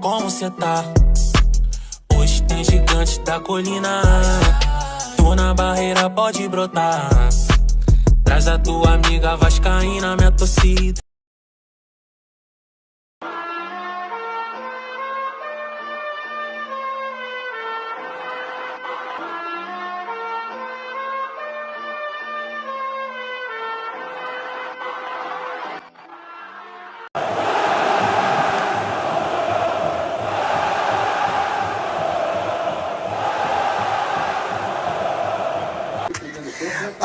como cê tá? Hoje tem gigante da colina. Tô na barreira, pode brotar. Traz a tua amiga vascaína, minha torcida.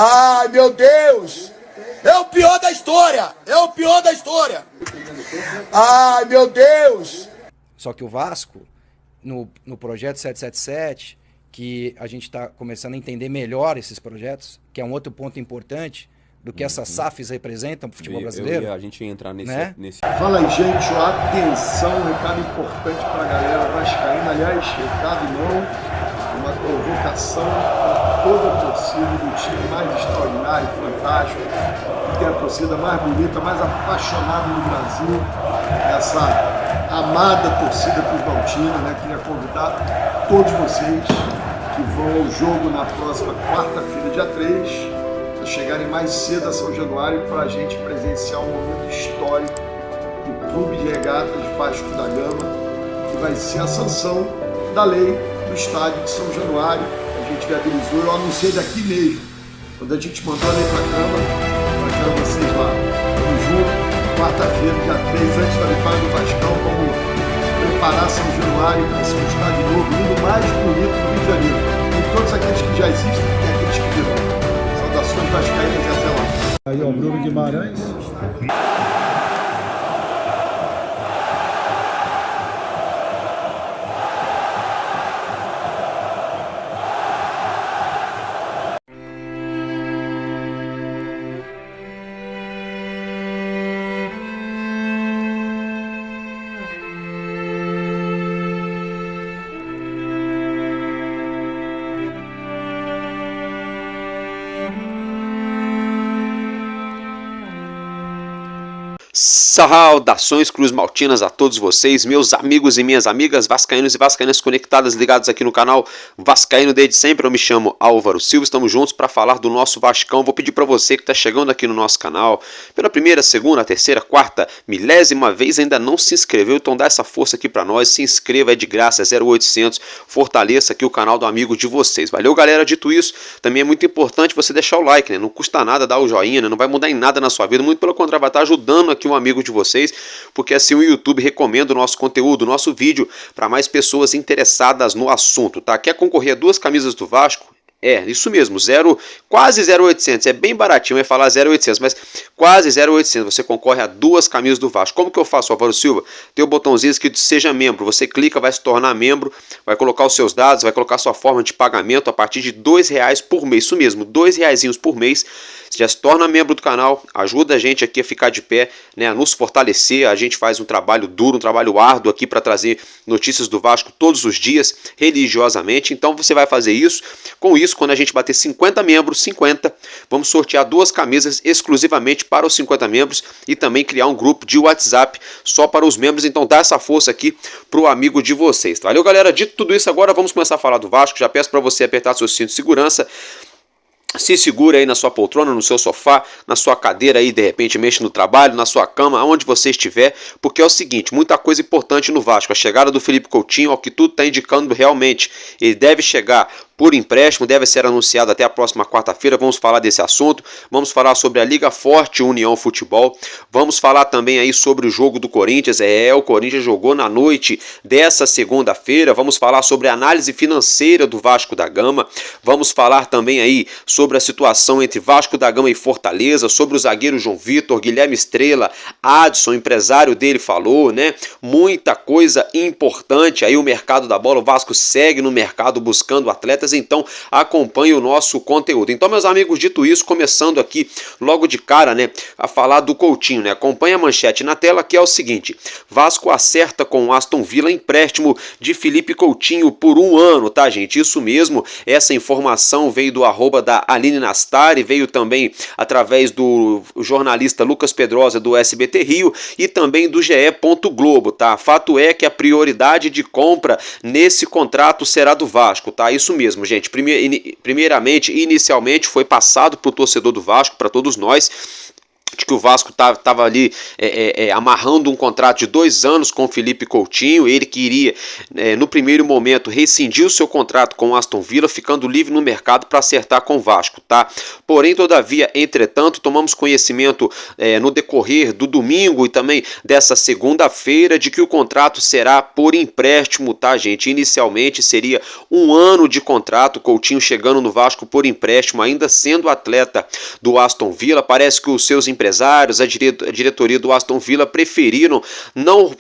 Ai, meu Deus! É o pior da história! É o pior da história! Ai, meu Deus! Só que o Vasco, no projeto 777, que a gente está começando a entender melhor esses projetos, que é um outro ponto importante do que essas SAFs representam para o futebol brasileiro. A gente ia entrar nesse, né? Fala aí, gente, atenção, recado importante para a galera vascaína, aliás, recado não, uma convocação para toda a torcida do time mais extraordinário, fantástico, que tem a torcida mais bonita, mais apaixonada do Brasil, essa amada torcida cruzmaltina, né? Queria convidar todos vocês que vão ao jogo na próxima quarta-feira, dia 3, a chegarem mais cedo a São Januário para a gente presenciar um momento histórico do Clube de Regatas Vasco da Gama, que vai ser a sanção da lei do estádio de São Januário. A gente viabilizou, eu anunciei daqui mesmo, quando a gente mandou a lei para a Câmara, eu quero vocês lá. Vamos junto, quarta-feira, dia 3, antes da vitória do Vascão, vamos preparar São Januário para ser um estádio novo, lindo, mais bonito do Rio de Janeiro. Tem todos aqueles que já existem e tem aqueles que virão. Saudações vascaínas e até lá. Aí, ó, Bruno Guimarães. Saudações cruzmaltinas a todos vocês, meus amigos e minhas amigas, vascaínos e vascaínas conectadas, ligados aqui no canal Vascaíno desde sempre. Eu me chamo Álvaro Silva, estamos juntos para falar do nosso Vascão. Vou pedir para você que está chegando aqui no nosso canal pela primeira, segunda, terceira, quarta, milésima vez, ainda não se inscreveu, então dá essa força aqui para nós, se inscreva, é de graça, é 0800, fortaleça aqui o canal do amigo de vocês. Valeu, galera. Dito isso, também é muito importante você deixar o like, né? Não custa nada dar o joinha, né? Não vai mudar em nada na sua vida, muito pelo contrário, vai estar ajudando aqui um amigo de vocês, porque assim o YouTube recomenda o nosso conteúdo, o nosso vídeo, para mais pessoas interessadas no assunto, tá? Quer concorrer a 2 camisas do Vasco? É, isso mesmo, quase 0,800, é bem baratinho, eu ia falar 0,800, mas quase 0,800, você concorre a 2 camisas do Vasco. Como que eu faço, Álvaro Silva? Tem o botãozinho escrito seja membro, você clica, vai se tornar membro, vai colocar os seus dados, vai colocar sua forma de pagamento a partir de R$2 por mês, isso mesmo, R$2 por mês, você já se torna membro do canal, ajuda a gente aqui a ficar de pé, né, a nos fortalecer. A gente faz um trabalho duro, um trabalho árduo aqui para trazer notícias do Vasco todos os dias, religiosamente, então você vai fazer isso. Com isso, quando a gente bater 50 membros, vamos sortear 2 camisas exclusivamente para os 50 membros e também criar um grupo de WhatsApp só para os membros. Então dá essa força aqui pro amigo de vocês. Valeu, galera. Dito tudo isso, agora vamos começar a falar do Vasco. Já peço para você apertar seu cinto de segurança. Se segura aí na sua poltrona, no seu sofá, na sua cadeira aí, de repente mexe no trabalho, na sua cama, aonde você estiver, porque é o seguinte, muita coisa importante no Vasco. A chegada do Felipe Coutinho, ao que tudo está indicando realmente, ele deve chegar por empréstimo, deve ser anunciado até a próxima quarta-feira. Vamos falar desse assunto, vamos falar sobre a Liga Forte União Futebol, vamos falar também aí sobre o jogo do Corinthians. O Corinthians jogou na noite dessa segunda-feira. Vamos falar sobre a análise financeira do Vasco da Gama, vamos falar também aí sobre a situação entre Vasco da Gama e Fortaleza, sobre o zagueiro João Vitor, Guilherme Estrela, Adson, empresário dele, falou, né? Muita coisa importante aí, o mercado da bola, o Vasco segue no mercado buscando atletas atletas, então acompanhe o nosso conteúdo. Então, meus amigos, dito isso, começando aqui logo de cara, né, a falar do Coutinho, né? Acompanhe a manchete na tela, que é o seguinte: Vasco acerta com o Aston Villa empréstimo de Felipe Coutinho por 1 ano, tá, gente? Isso mesmo, essa informação veio do arroba da Aline Nastari, veio também através do jornalista Lucas Pedrosa do SBT Rio e também do GE. Globo, tá? Fato é que a prioridade de compra nesse contrato será do Vasco, tá? Isso mesmo, gente. Primeiramente, inicialmente foi passado para o torcedor do Vasco, para todos nós, de que o Vasco estava ali amarrando um contrato de 2 anos com o Felipe Coutinho. Ele queria, no primeiro momento, rescindir o seu contrato com o Aston Villa, ficando livre no mercado para acertar com o Vasco, tá? Porém, todavia, entretanto, tomamos conhecimento no decorrer do domingo e também dessa segunda-feira de que o contrato será por empréstimo, tá, gente? Inicialmente seria 1 ano de contrato, Coutinho chegando no Vasco por empréstimo, ainda sendo atleta do Aston Villa. Parece que os seus empresários, a diretoria do Aston Villa preferiram não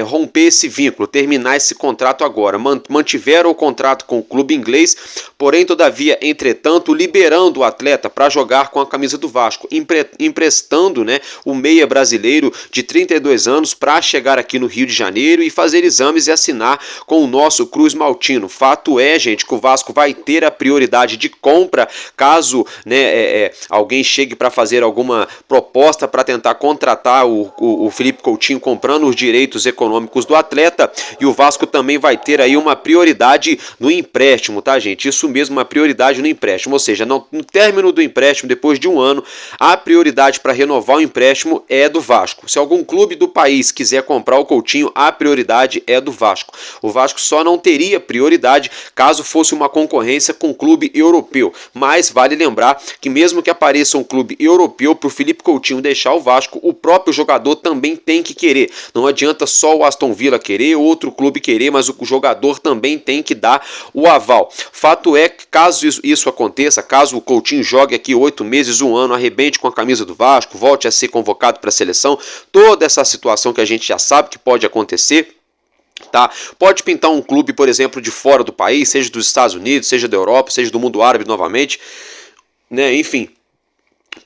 romper esse vínculo, terminar esse contrato agora. Mantiveram o contrato com o clube inglês, porém, todavia, entretanto, liberando o atleta para jogar com a camisa do Vasco, emprestando, né, o meia brasileiro de 32 anos para chegar aqui no Rio de Janeiro e fazer exames e assinar com o nosso Cruz Maltino. Fato é, gente, que o Vasco vai ter a prioridade de compra caso, né, alguém chegue para fazer alguma proposta para tentar contratar o Felipe Coutinho, comprando os direitos econômicos do atleta, e o Vasco também vai ter aí uma prioridade no empréstimo, tá, gente? Isso mesmo, uma prioridade no empréstimo, ou seja, no término do empréstimo, depois de 1 ano, a prioridade para renovar o empréstimo é do Vasco. Se algum clube do país quiser comprar o Coutinho, a prioridade é do Vasco. O Vasco só não teria prioridade caso fosse uma concorrência com um clube europeu, mas vale lembrar que mesmo que apareça um clube europeu, para o Felipe Coutinho deixar o Vasco, o próprio jogador também tem que querer. Não adianta só o Aston Villa querer, outro clube querer, mas o jogador também tem que dar o aval. Fato é que caso isso aconteça, caso o Coutinho jogue aqui 8 meses, 1 ano, arrebente com a camisa do Vasco, volte a ser convocado para a seleção, toda essa situação que a gente já sabe que pode acontecer, tá? Pode pintar um clube, por exemplo, de fora do país, seja dos Estados Unidos, seja da Europa, seja do mundo árabe novamente, né? Enfim,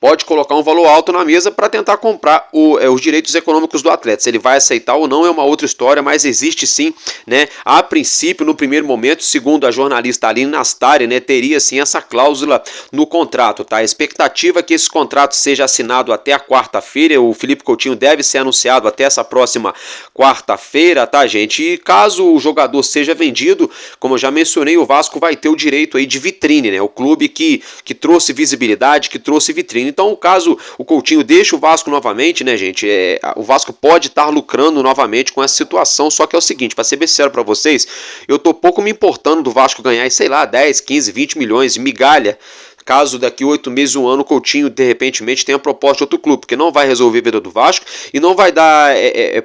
pode colocar um valor alto na mesa para tentar comprar os direitos econômicos do atleta. Se ele vai aceitar ou não é uma outra história, mas existe sim, né? A princípio, no primeiro momento, segundo a jornalista Aline Nastari, né, teria sim essa cláusula no contrato, tá? A expectativa é que esse contrato seja assinado até a quarta-feira. O Felipe Coutinho deve ser anunciado até essa próxima quarta-feira, tá, gente? E caso o jogador seja vendido, como eu já mencionei, o Vasco vai ter o direito aí de vitrine, né? O clube que trouxe visibilidade, que trouxe vitrine. Então, caso o Coutinho deixe o Vasco novamente, né, gente, o Vasco pode estar lucrando novamente com essa situação. Só que é o seguinte, para ser bem sincero para vocês, eu tô pouco me importando do Vasco ganhar, sei lá, 10, 15, 20 milhões de migalha, caso daqui 8 meses, 1 ano, o Coutinho de repentemente tenha proposta de outro clube, porque não vai resolver a vida do Vasco e não vai dar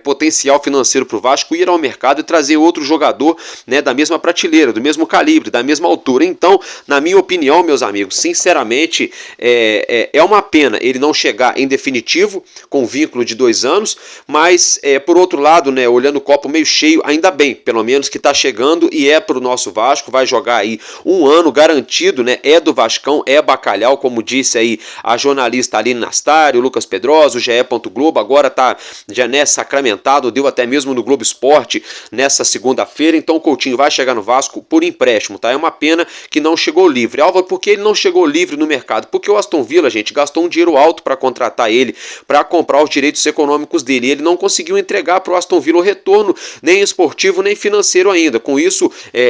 potencial financeiro para o Vasco ir ao mercado e trazer outro jogador, né, da mesma prateleira, do mesmo calibre, da mesma altura. Então, na minha opinião, meus amigos, sinceramente, é uma pena ele não chegar em definitivo com vínculo de 2 anos, mas por outro lado, né, olhando o copo meio cheio, ainda bem, pelo menos que está chegando e é para o nosso Vasco, vai jogar aí 1 ano garantido, né, é do Vascão, é bacalhau, como disse aí a jornalista Aline Nastari, o Lucas Pedrosa, o GE. Globo, agora tá já sacramentado, deu até mesmo no Globo Esporte nessa segunda-feira. Então o Coutinho vai chegar no Vasco por empréstimo, tá? É uma pena que não chegou livre. Álvaro, por que ele não chegou livre no mercado? Porque o Aston Villa, gente, gastou um dinheiro alto para contratar ele, para comprar os direitos econômicos dele. Ele não conseguiu entregar para o Aston Villa o retorno, nem esportivo, nem financeiro ainda. Com isso,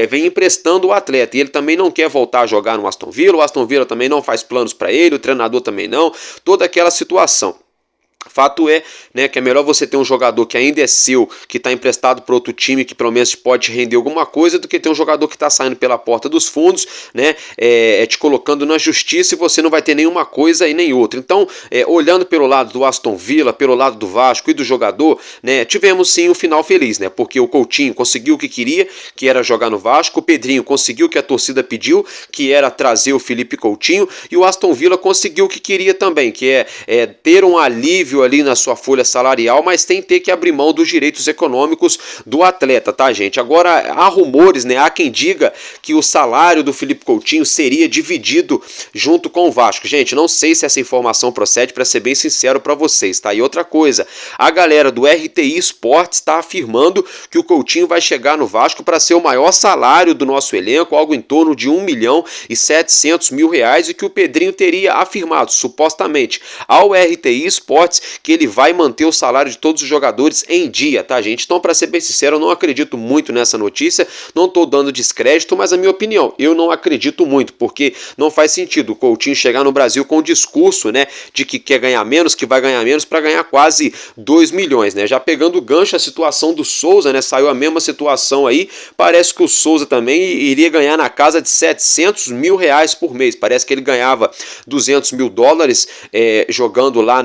vem emprestando o atleta. E ele também não quer voltar a jogar no Aston Villa. O Aston Villa também não faz planos para ele, o treinador também não, toda aquela situação. Fato é, né, que é melhor você ter um jogador que ainda é seu, que está emprestado para outro time, que pelo menos pode render alguma coisa, do que ter um jogador que está saindo pela porta dos fundos, né, te colocando na justiça, e você não vai ter nenhuma coisa e nem outra. Então, olhando pelo lado do Aston Villa, pelo lado do Vasco e do jogador, né, tivemos sim um final feliz, né, porque o Coutinho conseguiu o que queria, que era jogar no Vasco, o Pedrinho conseguiu o que a torcida pediu, que era trazer o Felipe Coutinho, e o Aston Villa conseguiu o que queria também, que é ter um alívio ali na sua folha salarial, mas tem que ter que abrir mão dos direitos econômicos do atleta, tá, gente? Agora, há rumores, né? Há quem diga que o salário do Felipe Coutinho seria dividido junto com o Vasco. Gente, não sei se essa informação procede, para ser bem sincero para vocês, tá? E outra coisa, a galera do RTI Sports está afirmando que o Coutinho vai chegar no Vasco para ser o maior salário do nosso elenco, algo em torno de R$1.700.000, e que o Pedrinho teria afirmado, supostamente, ao RTI Sports, que ele vai manter o salário de todos os jogadores em dia, tá, gente? Então, para ser bem sincero, eu não acredito muito nessa notícia, não estou dando descrédito, mas a minha opinião, eu não acredito muito, porque não faz sentido o Coutinho chegar no Brasil com o discurso, né, de que quer ganhar menos, que vai ganhar menos, para ganhar quase 2 milhões, né? Já pegando o gancho, a situação do Souza, né, saiu a mesma situação aí, parece que o Souza também iria ganhar na casa de R$700.000 por mês, parece que ele ganhava $200.000 jogando lá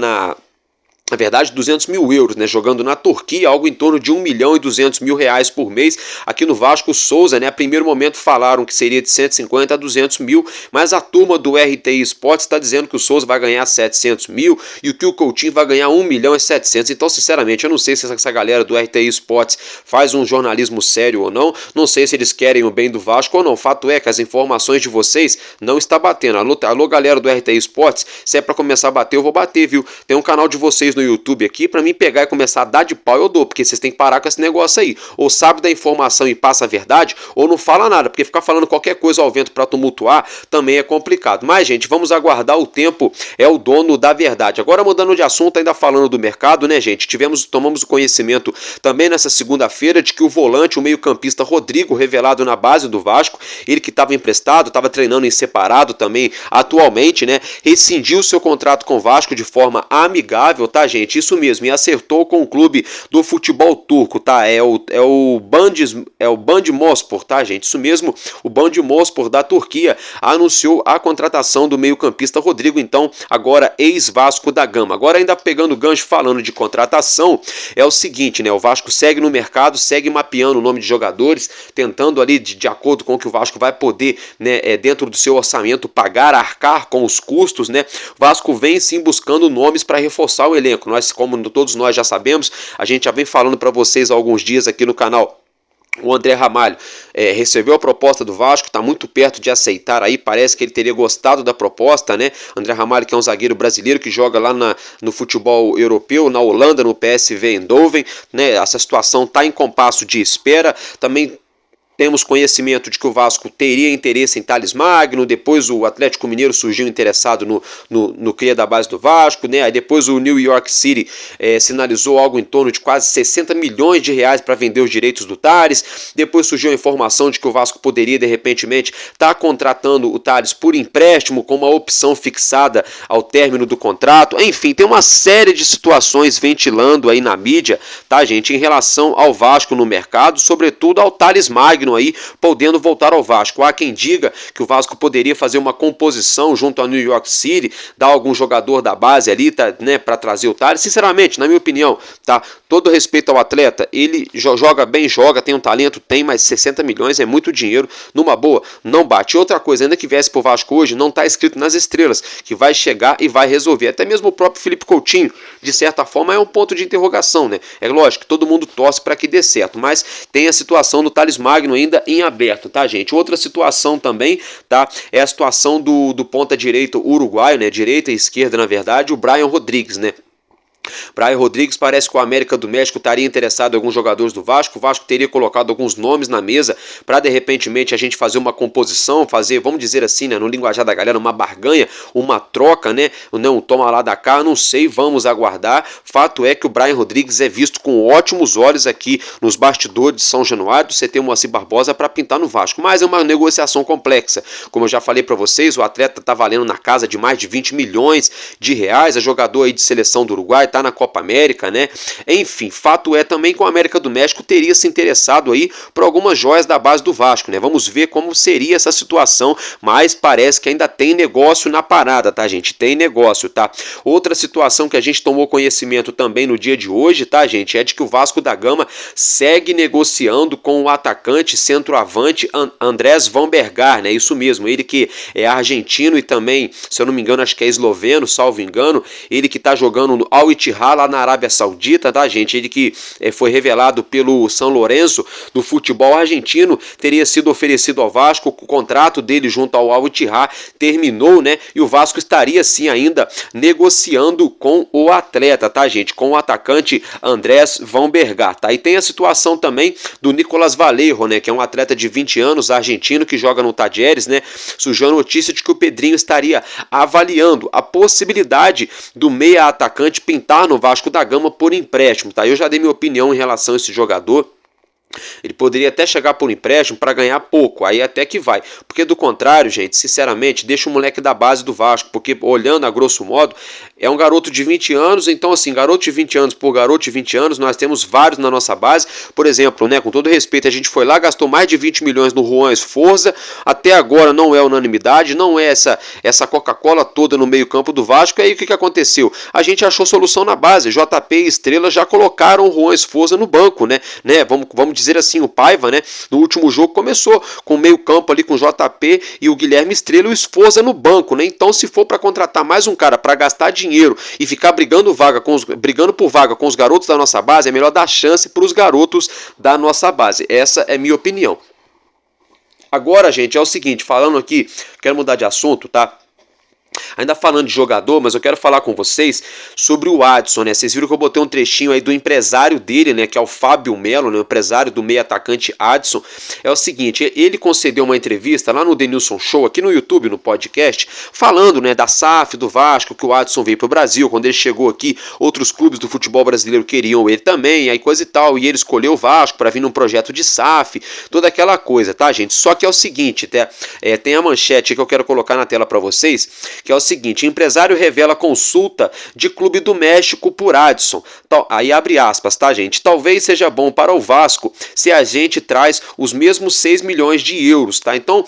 na verdade, 200.000 euros, né, jogando na Turquia, algo em torno de R$1.200.000 por mês. Aqui no Vasco, o Souza, né, a primeiro momento falaram que seria de 150 a 200 mil, mas a turma do RTI Sports está dizendo que o Souza vai ganhar 700 mil e que o Coutinho vai ganhar 1.700.000. Então, sinceramente, eu não sei se essa galera do RTI Sports faz um jornalismo sério ou não, não sei se eles querem o bem do Vasco ou não. O fato é que as informações de vocês não está batendo. Alô, galera do RTI Sports, se é para começar a bater, eu vou bater, viu? Tem um canal de vocês no YouTube aqui, pra mim pegar e começar a dar de pau, eu dou, porque vocês têm que parar com esse negócio aí, ou sabe da informação e passa a verdade, ou não fala nada, porque ficar falando qualquer coisa ao vento pra tumultuar também é complicado. Mas, gente, vamos aguardar, o tempo é o dono da verdade. Agora, mudando de assunto, ainda falando do mercado, né, gente, tomamos o conhecimento também nessa segunda-feira de que o volante, o meio-campista Rodrigo, revelado na base do Vasco, ele que estava emprestado, estava treinando em separado também atualmente, né, rescindiu seu contrato com o Vasco de forma amigável, tá, gente? Isso mesmo, e acertou com o clube do futebol turco, tá? É o Bandırmaspor, tá, gente? Isso mesmo, o Bandırmaspor da Turquia anunciou a contratação do meio-campista Rodrigo, então, agora ex-Vasco da Gama. Agora, ainda pegando o gancho, falando de contratação, é o seguinte, né? O Vasco segue no mercado, segue mapeando o nome de jogadores, tentando ali, de acordo com o que o Vasco vai poder, né, dentro do seu orçamento, pagar, arcar com os custos, né? O Vasco vem sim buscando nomes para reforçar o elenco. Nós, como todos nós já sabemos, a gente já vem falando para vocês há alguns dias aqui no canal. O André Ramalho recebeu a proposta do Vasco, está muito perto de aceitar aí, parece que ele teria gostado da proposta, né? André Ramalho, que é um zagueiro brasileiro que joga lá no futebol europeu, na Holanda, no PSV Eindhoven, né? Essa situação está em compasso de espera. Também temos conhecimento de que o Vasco teria interesse em Thales Magno, depois o Atlético Mineiro surgiu interessado no cria da base do Vasco, né? Aí depois o New York City sinalizou algo em torno de quase 60 milhões de reais para vender os direitos do Thales. Depois surgiu a informação de que o Vasco poderia, de repente, estar contratando o Thales por empréstimo, com uma opção fixada ao término do contrato. Enfim, tem uma série de situações ventilando aí na mídia, tá, gente, em relação ao Vasco no mercado, sobretudo ao Thales Magno aí podendo voltar ao Vasco. Há quem diga que o Vasco poderia fazer uma composição junto ao New York City, dar algum jogador da base ali, tá, né, para trazer o Thales. Sinceramente, na minha opinião, tá, todo respeito ao atleta, ele joga bem, tem um talento, tem, mas 60 milhões é muito dinheiro, numa boa, não bate. Outra coisa, ainda que viesse pro Vasco hoje, não tá escrito nas estrelas que vai chegar e vai resolver. Até mesmo o próprio Felipe Coutinho, de certa forma, é um ponto de interrogação, né? É lógico que todo mundo torce para que dê certo, mas tem a situação do Thales Magno ainda em aberto, tá, gente? Outra situação também, tá, é a situação do ponta direito uruguaio, né, direita e esquerda, na verdade, o Brian Rodrigues, né? Brian Rodrigues, parece que o América do México estaria interessado em alguns jogadores do Vasco. O Vasco teria colocado alguns nomes na mesa para, de repente, a gente fazer uma composição, fazer, vamos dizer assim, né, no linguajar da galera, uma barganha, uma troca, né, um toma lá da cá, não sei, vamos aguardar. Fato é que o Brian Rodrigues é visto com ótimos olhos aqui nos bastidores de São Januário do CT Moacir Barbosa para pintar no Vasco, mas é uma negociação complexa. Como eu já falei para vocês, o atleta está valendo na casa de mais de 20 milhões de reais, é jogador aí de seleção do Uruguai, tá na Copa América, né? Enfim, fato é também que o América do México teria se interessado aí por algumas joias da base do Vasco, né? Vamos ver como seria essa situação, mas parece que ainda tem negócio na parada, tá, gente? Tem negócio, tá? Outra situação que a gente tomou conhecimento também no dia de hoje, tá, gente? É de que o Vasco da Gama segue negociando com o atacante centroavante Andrés Vanbergar, né? Isso mesmo, ele que é argentino e também, se eu não me engano, acho que é esloveno, salvo engano, ele que tá jogando no Al Ittihad Ittihad lá na Arábia Saudita, tá, gente? Ele que foi revelado pelo São Lourenço do futebol argentino, teria sido oferecido ao Vasco, o contrato dele junto ao Al Ittihad terminou, né? E o Vasco estaria sim ainda negociando com o atleta, tá, gente? Com o atacante Andrés Vombergar, tá? E tem a situação também do Nicolás Vallejo, né? Que é um atleta de 20 anos, argentino, que joga no Talleres, né? Surgiu a notícia de que o Pedrinho estaria avaliando a possibilidade do meia atacante pintar no Vasco da Gama por empréstimo, tá? Eu já dei minha opinião em relação a esse jogador. Ele poderia até chegar por empréstimo para ganhar pouco, aí até que vai. Porque do contrário, gente, sinceramente, deixa o moleque da base do Vasco, porque olhando a grosso modo, é um garoto de 20 anos, então assim, garoto de 20 anos por garoto de 20 anos, nós temos vários na nossa base. Por exemplo, né, com todo respeito, a gente foi lá, gastou mais de 20 milhões no Juan Esforza, até agora não é unanimidade, não é essa Coca-Cola toda no meio campo do Vasco. E aí o que aconteceu? A gente achou solução na base, JP e Estrela já colocaram o Juan Esforza no banco, né? Vamos dizer assim, o Paiva, né, no último jogo começou com o meio campo ali com o JP e o Guilherme Estrela e o Esforza no banco, né? Então se for para contratar mais um cara para gastar dinheiro e ficar brigando por vaga com os garotos da nossa base, é melhor dar chance para os garotos da nossa base. Essa é minha opinião. Agora, gente, é o seguinte, falando aqui, quero mudar de assunto, tá? Ainda falando de jogador, mas eu quero falar com vocês sobre o Adson, né? Vocês viram que eu botei um trechinho aí do empresário dele, né? Que é o Fábio Melo, né? O empresário do meio atacante Adson. É o seguinte, ele concedeu uma entrevista lá no Denilson Show, aqui no YouTube, no podcast, falando, né, da SAF, do Vasco, que o Adson veio pro Brasil. Quando ele chegou aqui, outros clubes do futebol brasileiro queriam ele também, aí coisa e tal, e ele escolheu o Vasco para vir num projeto de SAF, toda aquela coisa, tá, gente? Só que é o seguinte, tem a manchete que eu quero colocar na tela para vocês, que é o seguinte, empresário revela consulta de clube do México por Adson. Aí abre aspas, tá, gente? Talvez seja bom para o Vasco se a gente traz os mesmos 6 milhões de euros, tá? Então,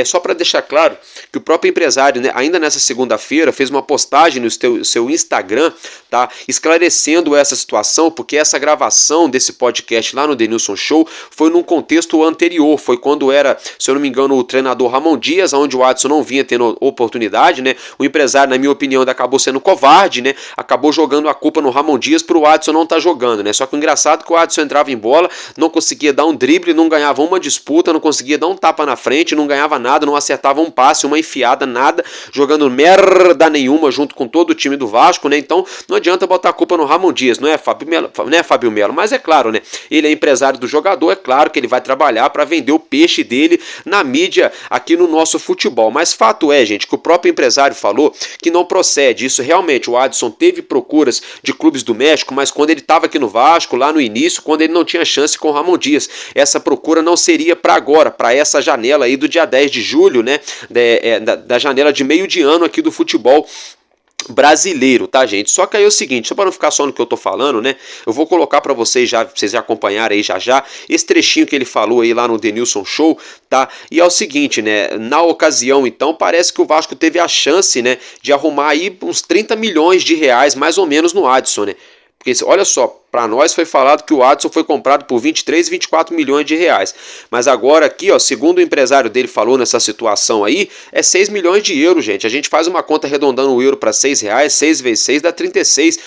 só para deixar claro que o próprio empresário, né, ainda nessa segunda-feira, fez uma postagem no seu Instagram, tá? Esclarecendo essa situação, porque essa gravação desse podcast lá no Denilson Show foi num contexto anterior, foi quando era, se eu não me engano, o treinador Ramon Dias, onde o Adson não vinha tendo oportunidade, né? O empresário, na minha opinião, acabou sendo covarde, né? Acabou jogando a culpa no Ramon Dias pro Adson não estar jogando, né? Só que o engraçado é que o Adson entrava em bola, não conseguia dar um drible, não ganhava uma disputa, não conseguia dar um tapa na frente, não ganhava nada, não acertava um passe, uma enfiada, nada, jogando merda nenhuma junto com todo o time do Vasco, né? Então não adianta botar a culpa no Ramon Dias, não é Fábio Melo, mas é claro, né? Ele é empresário do jogador, é claro que ele vai trabalhar para vender o peixe dele na mídia aqui no nosso futebol. Mas fato é, gente, que o próprio empresário falou que não procede. Isso realmente, o Adson teve procuras de clubes do México, mas quando ele estava aqui no Vasco, lá no início, quando ele não tinha chance com o Ramon Dias, essa procura não seria para agora, para essa janela aí do dia 10 de julho, né? Da janela de meio de ano aqui do futebol brasileiro, tá, gente? Só que aí é o seguinte, só para não ficar só no que eu tô falando, né? Eu vou colocar para vocês já acompanharem aí já esse trechinho que ele falou aí lá no Denilson Show, tá? E é o seguinte, né? Na ocasião, então, parece que o Vasco teve a chance, né, de arrumar aí uns 30 milhões de reais, mais ou menos, no Adson, né? Porque, olha só, para nós foi falado que o Adson foi comprado por 23, 24 milhões de reais. Mas agora aqui, ó, segundo o empresário dele falou nessa situação aí, é 6 milhões de euros, gente. A gente faz uma conta arredondando o euro para 6 reais, 6 vezes 6 dá 36.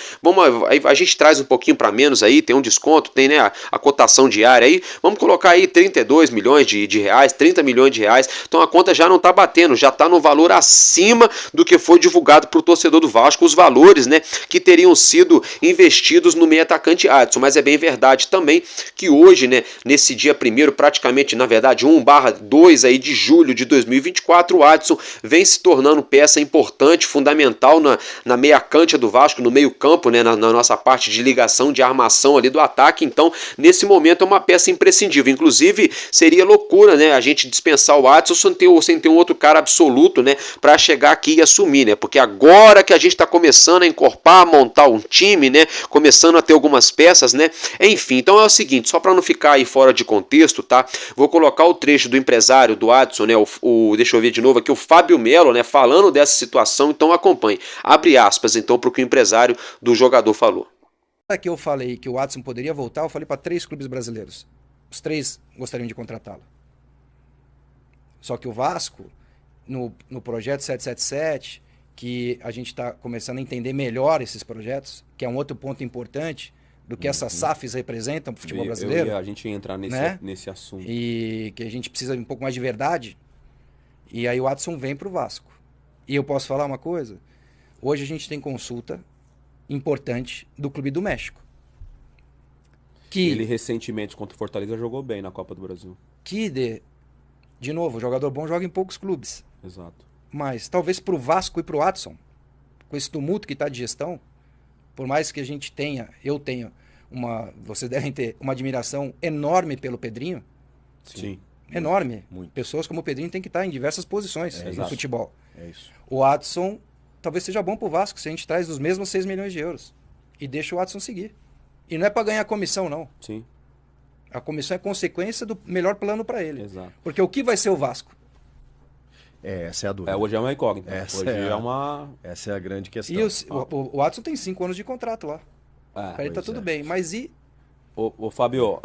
A gente traz um pouquinho para menos aí, tem um desconto, tem, né, a cotação diária aí. Vamos colocar aí 32 milhões de reais, 30 milhões de reais. Então a conta já não tá batendo, já tá no valor acima do que foi divulgado para o torcedor do Vasco, os valores, né, que teriam sido investidos no meio atacante Adson, mas é bem verdade também que hoje, né, nesse dia 1º, praticamente, na verdade, 1/2 aí de julho de 2024, o Adson vem se tornando peça importante, fundamental na meia cancha do Vasco, no meio campo, né, na nossa parte de ligação, de armação ali do ataque. Então, nesse momento é uma peça imprescindível. Inclusive, seria loucura, né, a gente dispensar o Adson sem ter um outro cara absoluto, né, para chegar aqui e assumir, né, porque agora que a gente está começando a encorpar, a montar um time, né, começando a ter algumas peças, né? Enfim, então é o seguinte, só para não ficar aí fora de contexto, tá? Vou colocar o trecho do empresário do Adson, né? Deixa eu ver de novo aqui, o Fábio Melo, né? Falando dessa situação, então acompanhe. Abre aspas, então, para o que o empresário do jogador falou. Que eu falei que o Adson poderia voltar, eu falei para 3 clubes brasileiros. Os 3 gostariam de contratá-lo. Só que o Vasco, no projeto 777, que a gente está começando a entender melhor esses projetos, que é um outro ponto importante do que essas SAFs representam para o futebol brasileiro. A gente ia entrar né? nesse assunto. E que a gente precisa de um pouco mais de verdade. E aí o Watson vem para o Vasco. E eu posso falar uma coisa? Hoje a gente tem consulta importante do Clube do México. Que, ele recentemente contra o Fortaleza jogou bem na Copa do Brasil. De novo, jogador bom joga em poucos clubes. Exato. Mas talvez para o Vasco e para o Watson, com esse tumulto que está de gestão, por mais que a gente tenha, vocês devem ter uma admiração enorme pelo Pedrinho. Sim. Enorme. Muito. Pessoas como o Pedrinho têm que estar em diversas posições no futebol. É isso. O Watson talvez seja bom pro Vasco se a gente traz os mesmos 6 milhões de euros e deixa o Watson seguir. E não é para ganhar comissão, não. Sim. A comissão é consequência do melhor plano para ele. Exato. Porque o que vai ser o Vasco? Essa é a dúvida. Hoje é uma incógnita. Essa é a grande questão. E o Watson tem 5 anos de contrato lá. Para ele tá tudo bem. Mas e... Ô Fábio,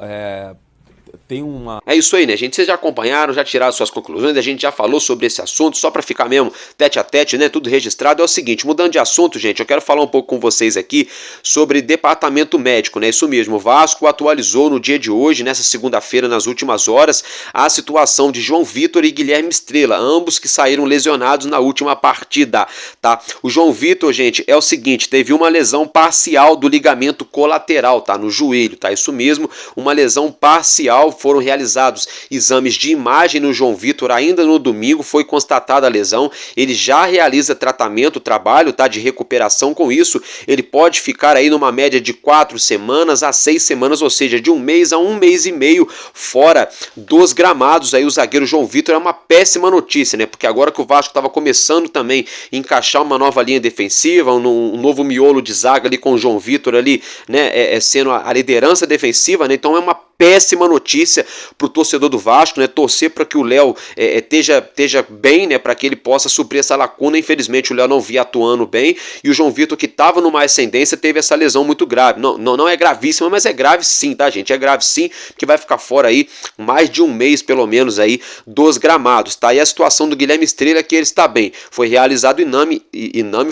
tem uma... É isso aí, né, gente? Vocês já acompanharam, já tiraram suas conclusões, a gente já falou sobre esse assunto, só pra ficar mesmo tete a tete, né, tudo registrado. É o seguinte, mudando de assunto, gente, eu quero falar um pouco com vocês aqui sobre departamento médico, né, isso mesmo, o Vasco atualizou no dia de hoje, nessa segunda-feira, nas últimas horas, a situação de João Vitor e Guilherme Estrela, ambos que saíram lesionados na última partida, tá? O João Vitor, gente, é o seguinte, teve uma lesão parcial do ligamento colateral, tá, no joelho, tá? Isso mesmo, uma lesão parcial. Foram realizados exames de imagem no João Vitor ainda no domingo, foi constatada a lesão, ele já realiza trabalho, tá, de recuperação. Com isso, ele pode ficar aí numa média de 4 semanas a 6 semanas, ou seja, de 1 mês a 1 mês e meio fora dos gramados. Aí o zagueiro João Vitor é uma péssima notícia, né, porque agora que o Vasco estava começando também a encaixar uma nova linha defensiva, um novo miolo de zaga ali com o João Vitor ali, né, sendo a liderança defensiva, né, então é uma péssima notícia para o torcedor do Vasco, né? Torcer para que o Léo esteja bem, né? Para que ele possa suprir essa lacuna. Infelizmente o Léo não via atuando bem e o João Vitor, que estava numa ascendência, teve essa lesão muito grave. Não é gravíssima, mas é grave sim, tá, gente? É grave sim, que vai ficar fora aí mais de 1 mês pelo menos aí dos gramados, tá? E a situação do Guilherme Estrela é que ele está bem. Foi realizado iname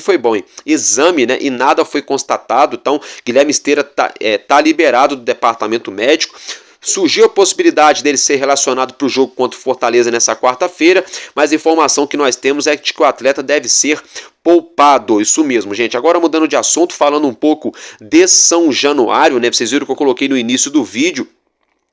foi bom, hein? Exame, né? E nada foi constatado. Então Guilherme Estrela tá liberado do departamento médico. Surgiu a possibilidade dele ser relacionado para o jogo contra o Fortaleza nessa quarta-feira, mas a informação que nós temos é de que o atleta deve ser poupado. Isso mesmo, gente. Agora mudando de assunto, falando um pouco de São Januário, né? Vocês viram que eu coloquei no início do vídeo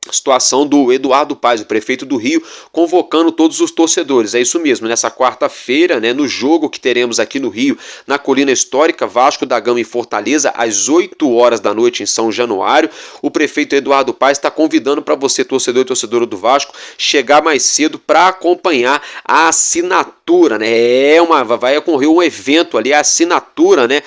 a situação do Eduardo Paes, o prefeito do Rio, convocando todos os torcedores. É isso mesmo, nessa quarta-feira, né, no jogo que teremos aqui no Rio, na Colina Histórica, Vasco da Gama em Fortaleza, às 8 horas da noite em São Januário, o prefeito Eduardo Paes está convidando para você, torcedor e torcedora do Vasco, chegar mais cedo para acompanhar a assinatura, né? Vai ocorrer um evento ali, a assinatura, né,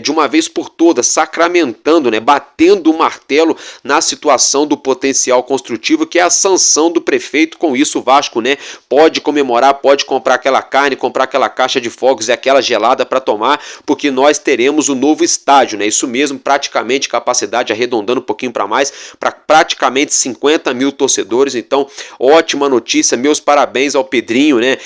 de uma vez por todas, sacramentando, né, batendo o martelo na situação do potencial construtivo, que é a sanção do prefeito. Com isso o Vasco, né, pode comemorar, pode comprar aquela carne, comprar aquela caixa de fogos e aquela gelada para tomar, porque nós teremos o novo estádio, né? Isso mesmo, praticamente capacidade, arredondando um pouquinho para mais, para praticamente 50 mil torcedores. Então, ótima notícia, meus parabéns ao Pedrinho, né,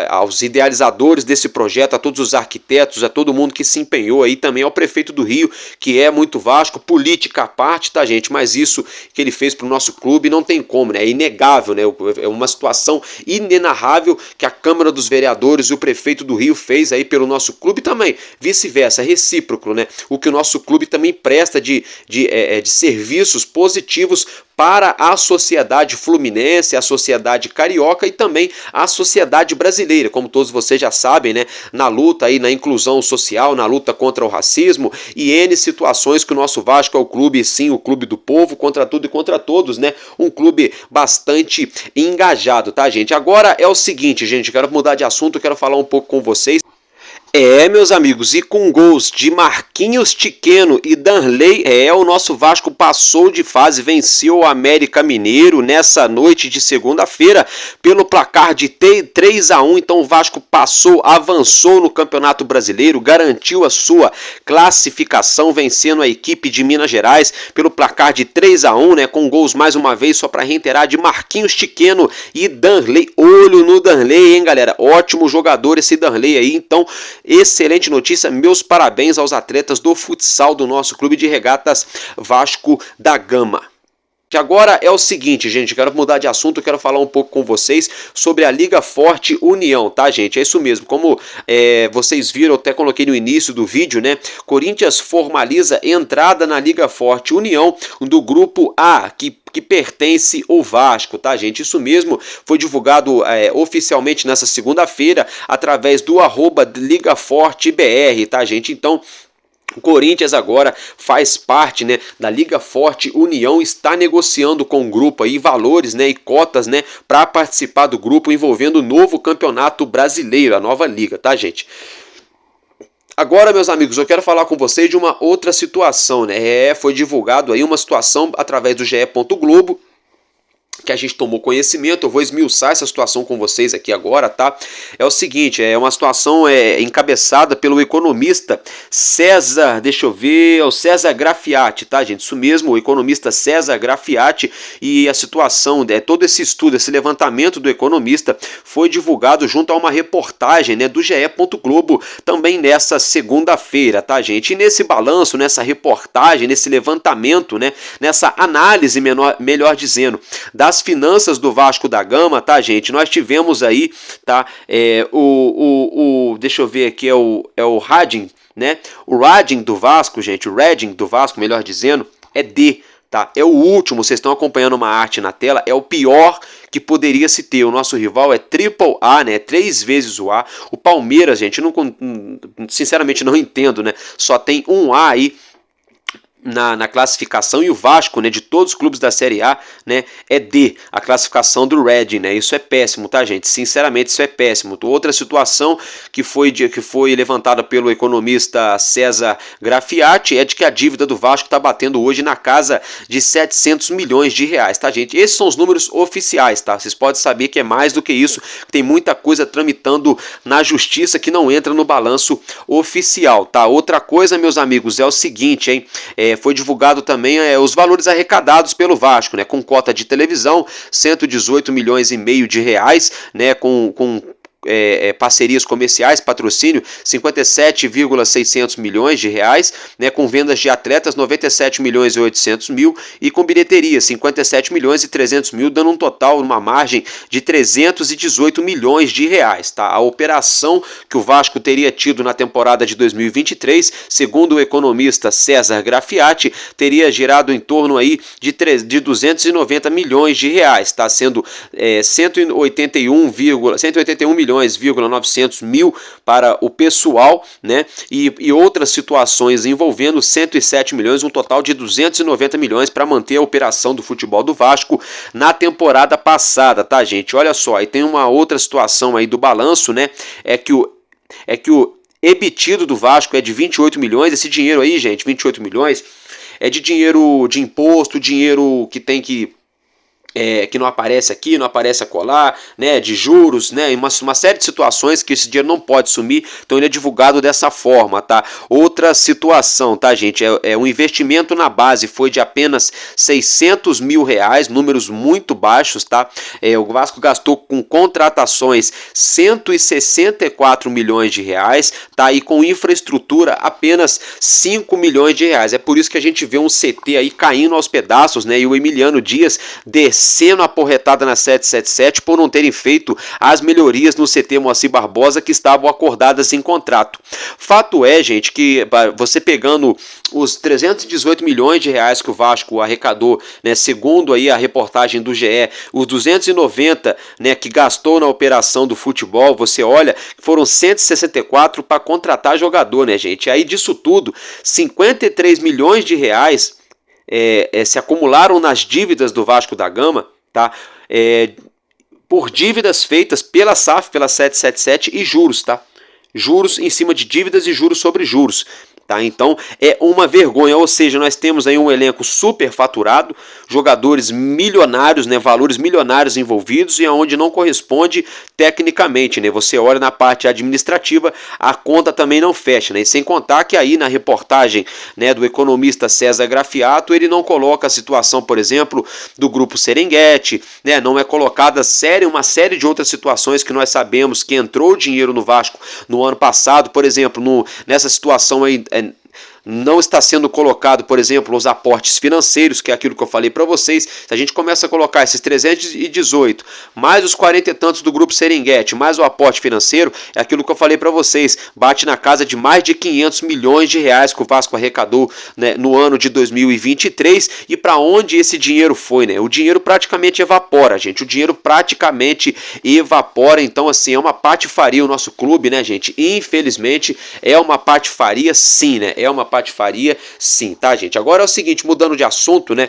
aos idealizadores desse projeto, a todos os arquitetos, a todo mundo que se empenhou aí, também ao prefeito do Rio, que é muito Vasco, política à parte, tá, gente? Mas isso que ele fez pro nosso clube não tem como, né? É inegável, né? É uma situação inenarrável que a Câmara dos Vereadores e o prefeito do Rio fez aí pelo nosso clube também, vice-versa, recíproco, né? O que o nosso clube também presta de serviços positivos para a sociedade fluminense, a sociedade carioca e também a sociedade brasileira, como todos vocês já sabem, né? Na luta aí, na inclusão social, na luta contra o racismo e N situações que o nosso Vasco é o clube, sim, o clube do povo, contra tudo e contra todos, né? Um clube bastante engajado, tá, gente? Agora é o seguinte, gente, quero mudar de assunto, quero falar um pouco com vocês. Meus amigos, e com gols de Marquinhos Tiqueno e Danley, o nosso Vasco passou de fase, venceu o América Mineiro nessa noite de segunda-feira pelo placar de 3-1, então o Vasco avançou no Campeonato Brasileiro, garantiu a sua classificação, vencendo a equipe de Minas Gerais pelo placar de 3-1, né, com gols mais uma vez, só para reiterar, de Marquinhos Tiqueno e Danley. Olho no Danley, hein, galera? Ótimo jogador esse Danley aí, então excelente notícia, meus parabéns aos atletas do futsal do nosso clube de regatas Vasco da Gama. Agora é o seguinte, gente, quero mudar de assunto, quero falar um pouco com vocês sobre a Liga Forte União, tá, gente? É isso mesmo, como vocês viram, eu até coloquei no início do vídeo, né? Corinthians formaliza entrada na Liga Forte União do Grupo A, que pertence ao Vasco, tá, gente? Isso mesmo, foi divulgado oficialmente nessa segunda-feira, através do @LigaForteBR, tá, gente? Então, o Corinthians agora faz parte, né, da Liga Forte União, está negociando com o grupo aí valores, né, e cotas, né, para participar do grupo envolvendo o novo Campeonato Brasileiro, a nova liga, tá, gente? Agora, meus amigos, eu quero falar com vocês de uma outra situação, né? Foi divulgado aí uma situação através do GE. Globo, que a gente tomou conhecimento. Eu vou esmiuçar essa situação com vocês aqui agora, tá? É o seguinte, é uma situação encabeçada pelo economista César, deixa eu ver, é o César Graffiati, tá, gente? Isso mesmo, o economista César Graffiati, e a situação, todo esse estudo, esse levantamento do economista foi divulgado junto a uma reportagem, né, do GE. Globo, também nessa segunda-feira, tá, gente? E nesse balanço, nessa reportagem, nesse levantamento, né, nessa análise, melhor dizendo, das finanças do Vasco da Gama, tá, gente? Nós tivemos aí, tá, deixa eu ver aqui, é o Radin, né? O Radin do Vasco, gente, o Radin do Vasco, melhor dizendo, é D, tá? É o último, vocês estão acompanhando uma arte na tela, é o pior que poderia se ter. O nosso rival é AAA, né? 3 vezes o A. O Palmeiras, gente, sinceramente não entendo, né? Só tem um A aí na classificação, e o Vasco, né, de todos os clubes da Série A, né, é D, a classificação do Red, né? Isso é péssimo, tá, gente? Sinceramente, isso é péssimo. Outra situação que foi levantada pelo economista César Graffiati é de que a dívida do Vasco está batendo hoje na casa de 700 milhões de reais, tá, gente? Esses são os números oficiais, tá? Vocês podem saber que é mais do que isso, tem muita coisa tramitando na justiça que não entra no balanço oficial, tá? Outra coisa, meus amigos, é o seguinte, hein? Foi divulgado também os valores arrecadados pelo Vasco, né, com cota de televisão, 118 milhões e meio de reais, né, com parcerias comerciais, patrocínio, 57,600 milhões de reais, né, com vendas de atletas, 97 milhões e 800 mil, e com bilheteria, 57 milhões e 300 mil, dando um total, uma margem de 318 milhões de reais, tá? A operação que o Vasco teria tido na temporada de 2023, segundo o economista César Graffiati, teria girado em torno aí de 290 milhões de reais, tá? Sendo 181 milhões 900 mil para o pessoal, né? E outras situações envolvendo 107 milhões, um total de 290 milhões para manter a operação do futebol do Vasco na temporada passada, tá, gente? Olha só, aí tem uma outra situação aí do balanço, né? É que o EBITDA do Vasco é de 28 milhões, esse dinheiro aí, gente, 28 milhões, é de dinheiro de imposto, dinheiro que tem que não aparece aqui, não aparece acolá, né, de juros, né, uma série de situações que esse dinheiro não pode sumir, então ele é divulgado dessa forma, tá? Outra situação, tá, gente, o investimento na base foi de apenas 600 mil reais, números muito baixos, tá? O Vasco gastou com contratações 164 milhões de reais, tá? E com infraestrutura apenas 5 milhões de reais, é por isso que a gente vê um CT aí caindo aos pedaços, né, e o Emiliano Dias descendo a porretada na 777 por não terem feito as melhorias no CT Moacir Barbosa que estavam acordadas em contrato. Fato é, gente, que você pegando os 318 milhões de reais que o Vasco arrecadou, né, segundo aí a reportagem do GE, os 290, né, que gastou na operação do futebol, você olha, foram 164 para contratar jogador, né, gente? Aí disso tudo, 53 milhões de reais se acumularam nas dívidas do Vasco da Gama, tá? Por dívidas feitas pela SAF, pela 777 e juros, tá? Juros em cima de dívidas e juros sobre juros. tá? Então é uma vergonha, ou seja, nós temos aí um elenco super faturado, jogadores milionários, né, valores milionários envolvidos, e aonde não corresponde tecnicamente, né? Você olha na parte administrativa, a conta também não fecha, né? E sem contar que aí na reportagem, né, do economista César Grafiato, ele não coloca a situação, por exemplo, do grupo Serengeti, né? Não é colocada uma série de outras situações que nós sabemos que entrou dinheiro no Vasco no ano passado, por exemplo, nessa situação aí. Não está sendo colocado, por exemplo, os aportes financeiros, que é aquilo que eu falei para vocês. Se a gente começa a colocar esses 318, mais os 40 e tantos do grupo Serengeti, mais o aporte financeiro, é aquilo que eu falei para vocês, bate na casa de mais de 500 milhões de reais que o Vasco arrecadou, né, no ano de 2023. E para onde esse dinheiro foi, né? O dinheiro praticamente evapora, gente. O dinheiro praticamente evapora. Então, assim, é uma patifaria o nosso clube, né, gente? Infelizmente, é uma patifaria, sim, né? É uma patifaria, sim, tá, gente? Agora é o seguinte, mudando de assunto, né?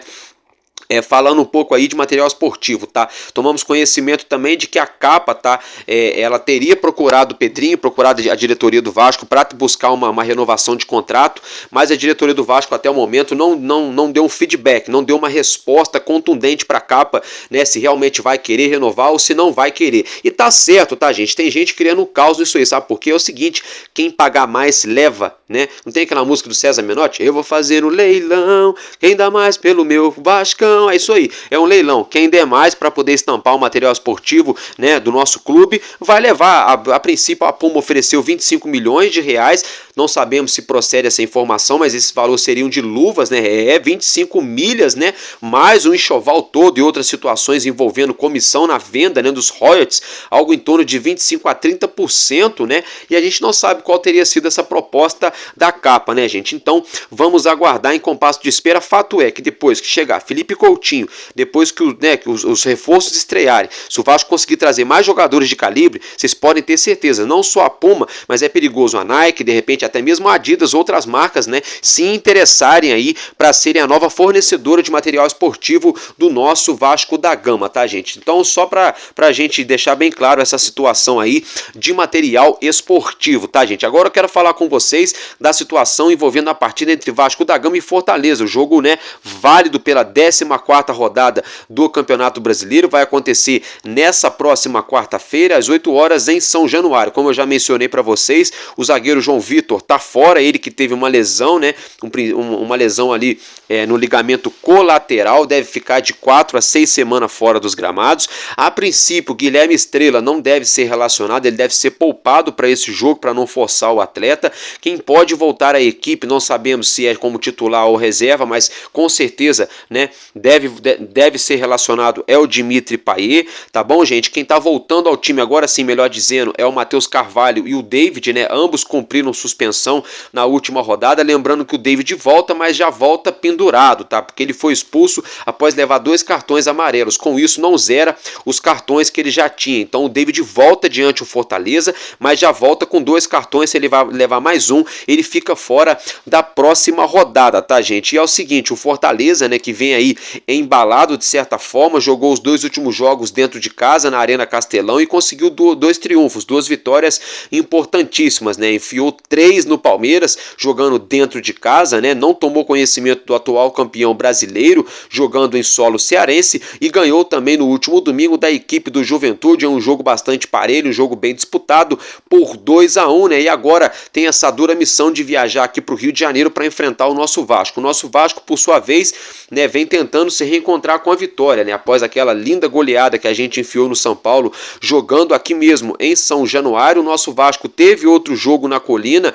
Falando um pouco aí de material esportivo, tá? Tomamos conhecimento também de que a Capa, tá? Ela teria procurado o Pedrinho, procurado a diretoria do Vasco para buscar uma renovação de contrato, mas a diretoria do Vasco até o momento não deu um feedback, não deu uma resposta contundente para a Capa, né? Se realmente vai querer renovar ou se não vai querer. E tá certo, tá, gente? Tem gente criando um caos nisso aí, sabe? Porque é o seguinte, quem pagar mais leva, né? Não tem aquela música do César Menotti? Eu vou fazer um leilão, quem dá mais pelo meu Vascão. É isso aí, é um leilão. Quem der mais para poder estampar o material esportivo, né, do nosso clube, vai levar. A princípio a Puma ofereceu 25 milhões de reais, não sabemos se procede essa informação, mas esses valores seriam de luvas, né, 25 milhas, né, mais um enxoval todo e outras situações envolvendo comissão na venda, né, dos royalties, algo em torno de 25 a 30%, né, e a gente não sabe qual teria sido essa proposta da Capa, né, gente. Então vamos aguardar em compasso de espera. Fato é que depois que chegar Felipe Coutinho, depois que os reforços estrearem, se o Vasco conseguir trazer mais jogadores de calibre, vocês podem ter certeza, não só a Puma, mas é perigoso a Nike, de repente até mesmo a Adidas, outras marcas, né, se interessarem aí para serem a nova fornecedora de material esportivo do nosso Vasco da Gama, tá, gente? Então só para a gente deixar bem claro essa situação aí de material esportivo, tá, gente? Agora eu quero falar com vocês da situação envolvendo a partida entre Vasco da Gama e Fortaleza, o jogo, né, válido pela 14ª rodada do Campeonato Brasileiro, vai acontecer nessa próxima quarta-feira, às 8 horas, em São Januário. Como eu já mencionei para vocês, o zagueiro João Vitor tá fora, ele que teve uma lesão, né, uma lesão ali no ligamento colateral, deve ficar de 4 a 6 semanas fora dos gramados. A princípio, Guilherme Estrela não deve ser relacionado, ele deve ser poupado para esse jogo, para não forçar o atleta. Quem pode voltar à equipe, não sabemos se é como titular ou reserva, mas com certeza, né, deve ser relacionado é o Dimitri Payet, tá bom, gente? Quem tá voltando ao time agora, sim, melhor dizendo, é o Matheus Carvalho e o David, né? Ambos cumpriram suspensão na última rodada, lembrando que o David volta, mas já volta pendurado, tá? Porque ele foi expulso após levar 2 cartões amarelos. Com isso, não zera os cartões que ele já tinha. Então, o David volta diante o Fortaleza, mas já volta com 2 cartões. Se ele vai levar mais um, ele fica fora da próxima rodada, tá, gente? E é o seguinte, o Fortaleza, né, que vem aí embalado de certa forma, jogou os 2 últimos jogos dentro de casa na Arena Castelão e conseguiu 2 triunfos, 2 vitórias importantíssimas, né? Enfiou 3 no Palmeiras, jogando dentro de casa, né? Não tomou conhecimento do atual campeão brasileiro, jogando em solo cearense, e ganhou também no último domingo da equipe do Juventude, é um jogo bastante parelho, um jogo bem disputado, por 2-1, né? E agora tem essa dura missão de viajar aqui para o Rio de Janeiro para enfrentar o nosso Vasco. O nosso Vasco, por sua vez, né, vem tentando se reencontrar com a vitória, né? Após aquela linda goleada que a gente enfiou no São Paulo, jogando aqui mesmo em São Januário. O nosso Vasco teve outro jogo na Colina,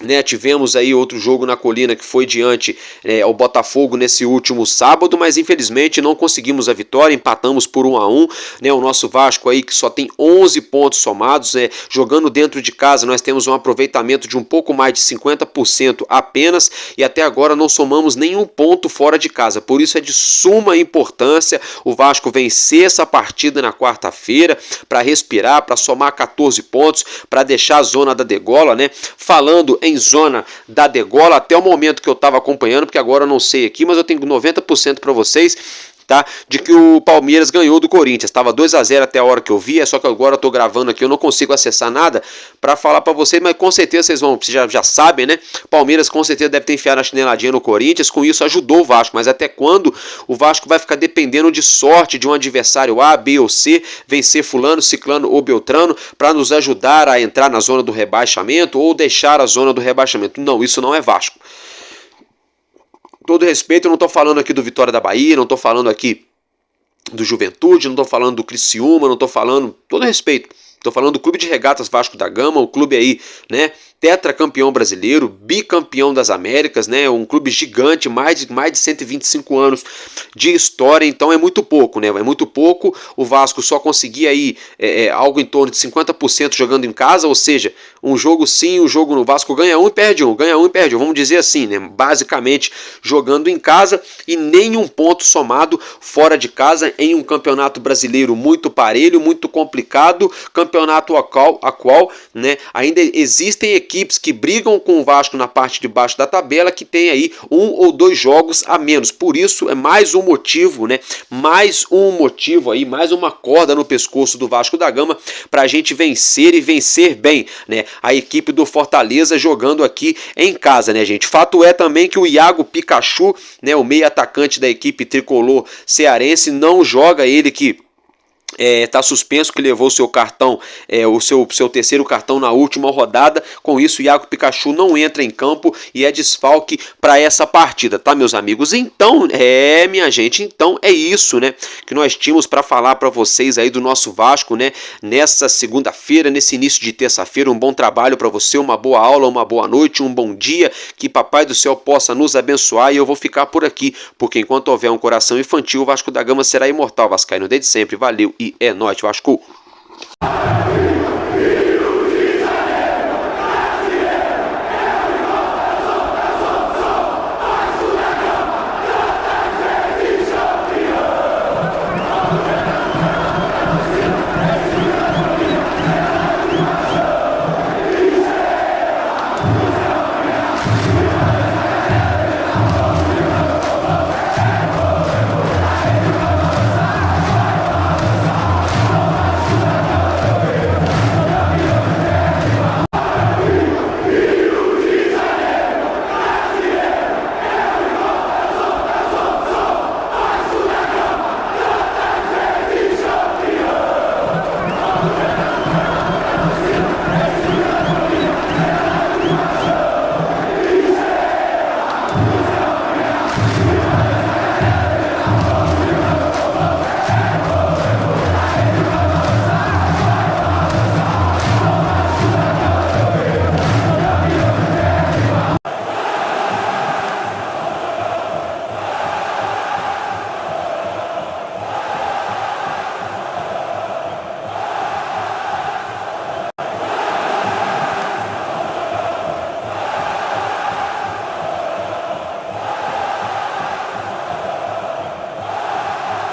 né, tivemos aí outro jogo na Colina que foi diante ao Botafogo nesse último sábado, mas infelizmente não conseguimos a vitória, empatamos por 1-1, né, o nosso Vasco aí que só tem 11 pontos somados, jogando dentro de casa nós temos um aproveitamento de um pouco mais de 50% apenas, e até agora não somamos nenhum ponto fora de casa, por isso é de suma importância o Vasco vencer essa partida na quarta-feira, para respirar, para somar 14 pontos, para deixar a zona da degola, né, falando em zona da degola, até o momento que eu estava acompanhando, porque agora eu não sei aqui, mas eu tenho 90% para vocês tá? De que o Palmeiras ganhou do Corinthians. Estava 2-0 até a hora que eu vi, só que agora eu tô gravando aqui, eu não consigo acessar nada para falar para vocês, mas com certeza vocês já sabem, né? Palmeiras com certeza deve ter enfiado a chineladinha no Corinthians, com isso ajudou o Vasco, mas até quando o Vasco vai ficar dependendo de sorte de um adversário A, B ou C, vencer fulano, ciclano ou beltrano, para nos ajudar a entrar na zona do rebaixamento ou deixar a zona do rebaixamento? Não, isso não é Vasco. Todo respeito, eu não estou falando aqui do Vitória da Bahia, não estou falando aqui do Juventude, não estou falando do Criciúma, não estou falando, todo respeito, estou falando do Clube de Regatas Vasco da Gama, um clube aí, né, tetracampeão brasileiro, bicampeão das Américas, né, um clube gigante, mais de 125 anos de história, então é muito pouco, né, é muito pouco. O Vasco só conseguia aí algo em torno de 50% jogando em casa, ou seja, um jogo sim, um jogo no Vasco ganha um e perde um, vamos dizer assim, né, basicamente jogando em casa e nenhum ponto somado fora de casa em um campeonato brasileiro muito parelho, muito complicado, campeonato a qual, né, ainda existem equipes que brigam com o Vasco na parte de baixo da tabela, que tem aí 1 ou 2 jogos a menos. Por isso é mais um motivo, né? Mais um motivo aí, mais uma corda no pescoço do Vasco da Gama para a gente vencer e vencer bem, né? A equipe do Fortaleza jogando aqui em casa, né, gente? Fato é também que o Iago Pikachu, né, o meio atacante da equipe tricolor cearense, não joga, ele que está suspenso, que levou o seu cartão, o seu terceiro cartão na última rodada. Com isso, o Iago Pikachu não entra em campo e é desfalque para essa partida, tá, meus amigos? Então, minha gente, então é isso, né, que nós tínhamos para falar para vocês aí do nosso Vasco, né, nessa segunda-feira, nesse início de terça-feira. Um bom trabalho para você, uma boa aula, uma boa noite, um bom dia, que Papai do Céu possa nos abençoar. E eu vou ficar por aqui, porque enquanto houver um coração infantil, o Vasco da Gama será imortal. Vascaíno desde sempre, valeu e é nóis, Vasco!